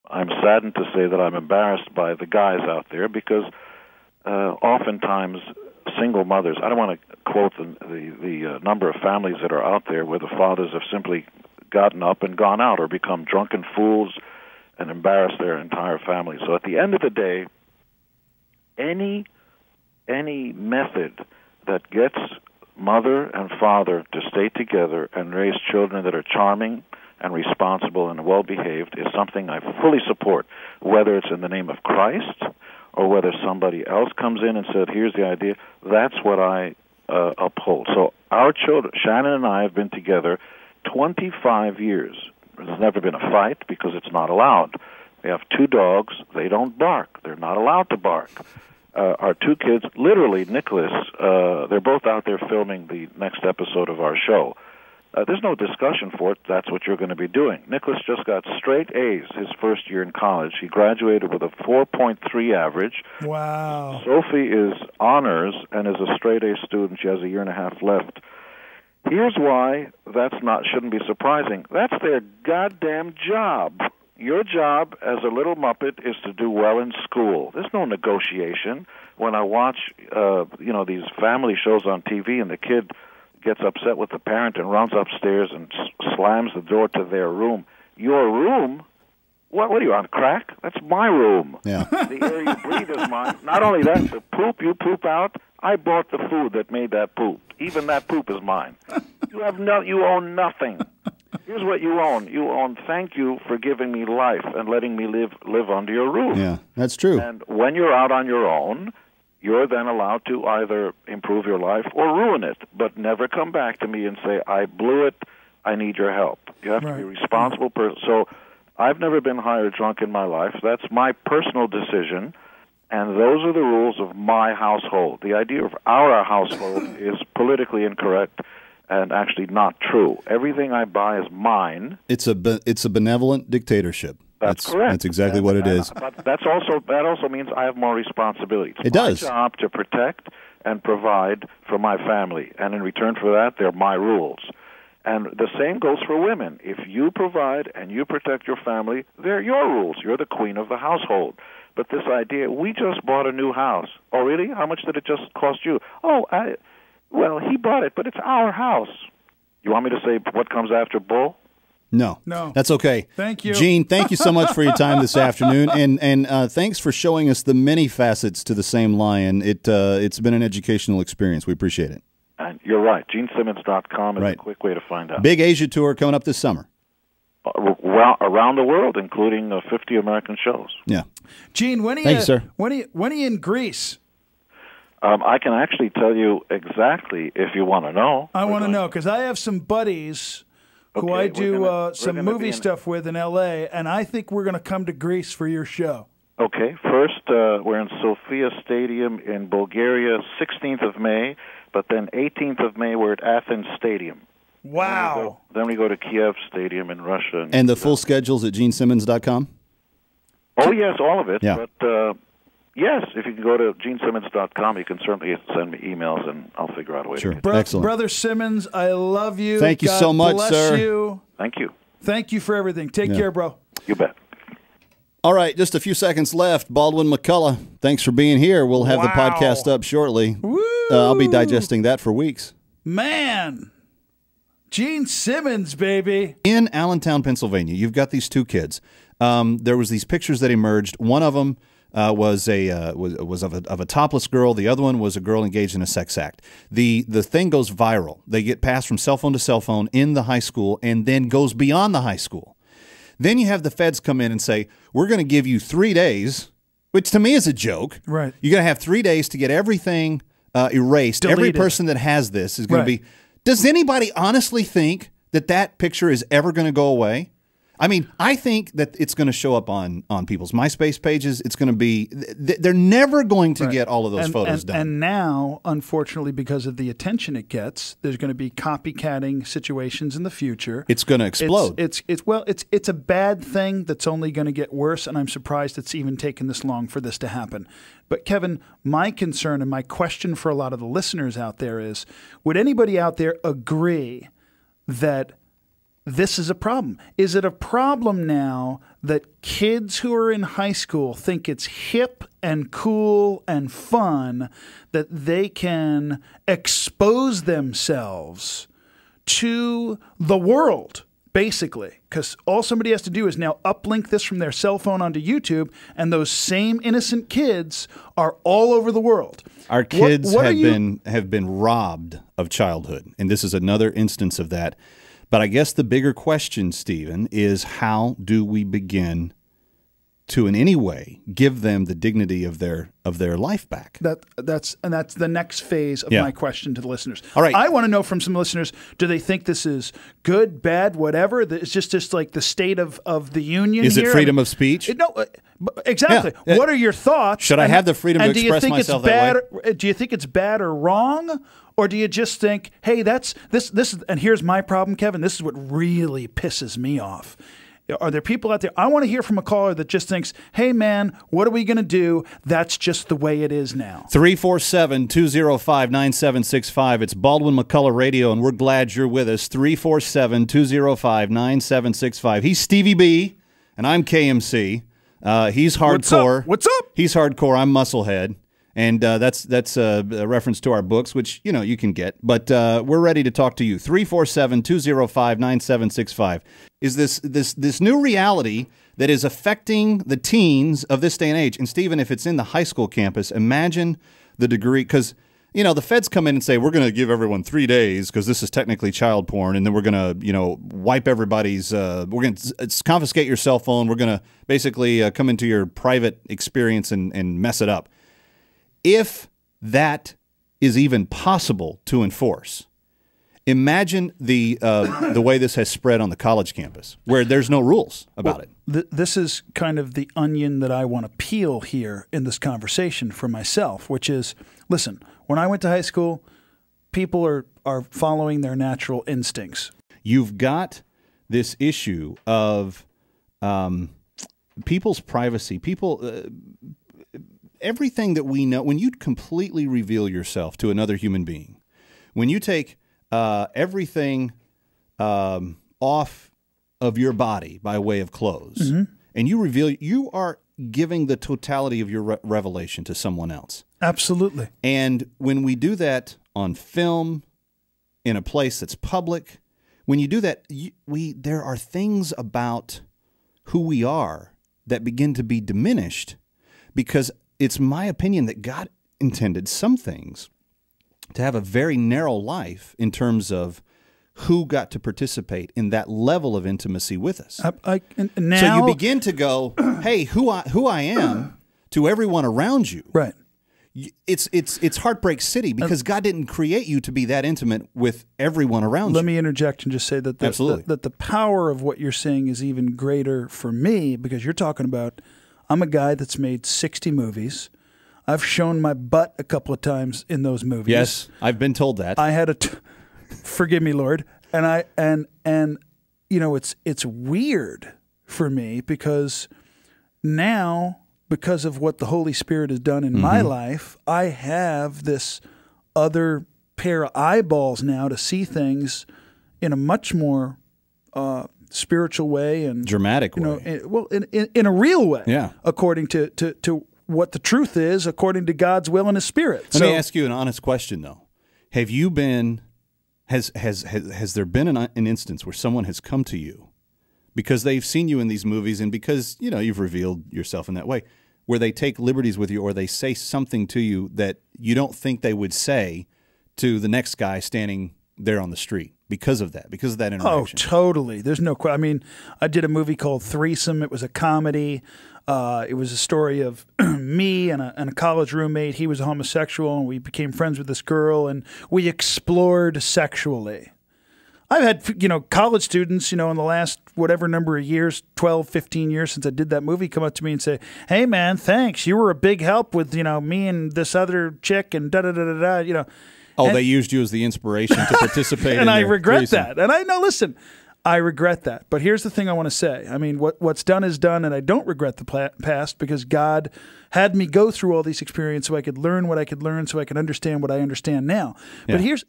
I'm saddened to say that I'm embarrassed by the guys out there because oftentimes single mothers, I don't want to quote the number of families that are out there where the fathers have simply gotten up and gone out or become drunken fools and embarrassed their entire family. So at the end of the day, any method that gets mother and father to stay together and raise children that are charming and responsible and well-behaved is something I fully support, whether it's in the name of Christ or whether somebody else comes in and said, here's the idea. That's what I uphold. So our children, Shannon and I have been together 25 years. There's never been a fight because it's not allowed. We have 2 dogs. They don't bark. They're not allowed to bark. Our 2 kids, literally, Nicholas, they're both out there filming the next episode of our show. There's no discussion for it. That's what you're going to be doing. Nicholas just got straight A's his first year in college. He graduated with a 4.3 average. Wow. Sophie is honors and is a straight A student. She has a year and a half left. Here's why shouldn't be surprising. That's their goddamn job. Your job as a little Muppet is to do well in school. There's no negotiation. When I watch, these family shows on TV and the kid gets upset with the parent and runs upstairs and slams the door to their room. Your room? What are you, on crack? That's my room. Yeah. The air you breathe is mine. Not only that, the poop you poop out, I bought the food that made that poop. Even that poop is mine. You own nothing. Here's what you own. You own thank you for giving me life and letting me live under your roof. Yeah, that's true. And when you're out on your own, you're then allowed to either improve your life or ruin it, but never come back to me and say, I blew it, I need your help. You have to be a responsible person. So I've never been high or drunk in my life. That's my personal decision, and those are the rules of my household. The idea of our household is politically incorrect and actually not true. Everything I buy is mine. It's a benevolent dictatorship. That's correct. That's exactly what it is. But that also means I have more responsibility. It does. It's my job to protect and provide for my family, and in return for that, they're my rules. And the same goes for women. If you provide and you protect your family, they're your rules. You're the queen of the household. But this idea, we just bought a new house. Oh, really? How much did it just cost you? Well, he bought it, but it's our house. You want me to say what comes after bull? No, that's okay. Thank you, Gene. Thank you so much for your time this afternoon, and thanks for showing us the many facets to the same lion. It's been an educational experience. We appreciate it. And you're right. GeneSimmons.com is a quick way to find out. Big Asia tour coming up this summer. Around the world, including 50 American shows. Yeah, Gene. When are you in Greece? I can actually tell you exactly if you want to know. I want to know because I have some buddies who I do some movie stuff with in L.A., and I think we're going to come to Greece for your show. Okay. First, we're in Sofia Stadium in Bulgaria, 16th of May, but then 18th of May, we're at Athens Stadium. Wow. Then we go to Kiev Stadium in Russia. And the full schedule's at GeneSimmons.com? Oh, yes, all of it. Yeah. But, yes, if you can go to GeneSimmons.com, you can certainly send me emails, and I'll figure out a way to get it. Excellent. Brother Simmons, I love you. Thank you so much, sir. You. Thank you. Thank you for everything. Take care, bro. You bet. All right, just a few seconds left. Baldwin McCullough, thanks for being here. We'll have the podcast up shortly. I'll be digesting that for weeks. Man. Gene Simmons, baby. In Allentown, Pennsylvania, you've got these 2 kids. There was these pictures that emerged. One of them was of a topless girl. The other one was a girl engaged in a sex act. The thing goes viral. They get passed from cell phone to cell phone in the high school and then goes beyond the high school. Then you have the feds come in and say, we're going to give you 3 days, which to me is a joke. Right. You're going to have 3 days to get everything erased. Deleted. Every person that has this is going to be... Does anybody honestly think that picture is ever going to go away? I mean, I think that it's going to show up on people's MySpace pages. It's going to be, they're never going to get all of those photos done. And now, unfortunately, because of the attention it gets, there's going to be copycatting situations in the future. It's going to explode. It's a bad thing that's only going to get worse, and I'm surprised it's even taken this long for this to happen. But Kevin, my concern and my question for a lot of the listeners out there is, would anybody out there agree that this is a problem. Is it a problem now that kids who are in high school think it's hip and cool and fun that they can expose themselves to the world, basically? Because all somebody has to do is now uplink this from their cell phone onto YouTube, and those same innocent kids are all over the world. Our kids have been robbed of childhood, and this is another instance of that. But I guess the bigger question, Stephen, is how do we begin to in any way give them the dignity of their life back? That's the next phase of my question to the listeners. All right. I want to know from some listeners, do they think this is good, bad, whatever? It's just like the state of the union Is here? it freedom of speech? No, exactly. Yeah. What are your thoughts? Should I have the freedom to express myself that way? Do you think it's bad or wrong? Or do you just think, hey, this is, and here's my problem, Kevin, this is what really pisses me off. Are there people out there? I want to hear from a caller that just thinks, hey, man, what are we going to do? That's just the way it is now. 347-205-9765. It's Baldwin McCullough Radio, and we're glad you're with us. 347-205-9765. He's Stevie B, and I'm KMC. He's hardcore. What's up? He's hardcore. I'm Musclehead. And that's a reference to our books, which, you can get. But we're ready to talk to you. 347-205-9765 is this new reality that is affecting the teens of this day and age. And, Stephen, if it's in the high school campus, imagine the degree. Because, the feds come in and say, we're going to give everyone 3 days because this is technically child porn. And then we're going to, wipe everybody's we're going to confiscate your cell phone. We're going to basically come into your private experience and mess it up. If that is even possible to enforce, imagine the way this has spread on the college campus, where there's no rules about it. This is kind of the onion that I want to peel here in this conversation for myself, which is, listen, when I went to high school, people are following their natural instincts. You've got this issue of people's privacy, everything that we know, when you completely reveal yourself to another human being, when you take everything off of your body by way of clothes, and you reveal, you are giving the totality of your revelation to someone else. Absolutely. And when we do that on film, in a place that's public, when you do that, there are things about who we are that begin to be diminished, because it's my opinion that God intended some things to have a very narrow life in terms of who got to participate in that level of intimacy with us. Now, so you begin to go, hey, who I am to everyone around you. Right. It's Heartbreak City, because God didn't create you to be that intimate with everyone around you. Let me interject and just say that the power of what you're saying is even greater for me, because you're talking about, I'm a guy that's made 60 movies. I've shown my butt a couple of times in those movies. Yes, I've been told that. I had forgive me, Lord. And it's weird for me, because now, because of what the Holy Spirit has done in my life, I have this other pair of eyeballs now to see things in a much more spiritual way and dramatic way. In a real way. Yeah. According to what the truth is, according to God's will and His Spirit. Let me ask you an honest question, though. Have you been? Has there been an instance where someone has come to you because they've seen you in these movies, and because you've revealed yourself in that way, where they take liberties with you, or they say something to you that you don't think they would say to the next guy standing there on the street, because of that interaction? Oh, totally. There's no question. I mean, I did a movie called Threesome. It was a comedy. It was a story of me and a college roommate. He was a homosexual, and we became friends with this girl, and we explored sexually. I've had, college students, in the last whatever number of years, 12, 15 years since I did that movie, come up to me and say, hey, man, thanks. You were a big help with, me and this other chick and da-da-da-da-da, Oh, they used you as the inspiration to participate and in I regret threesome. that. And listen, I regret that. But here's the thing I want to say. I mean, what's done is done, and I don't regret the past, because God had me go through all these experiences so I could learn what I could learn, so I could understand what I understand now. Yeah. But here's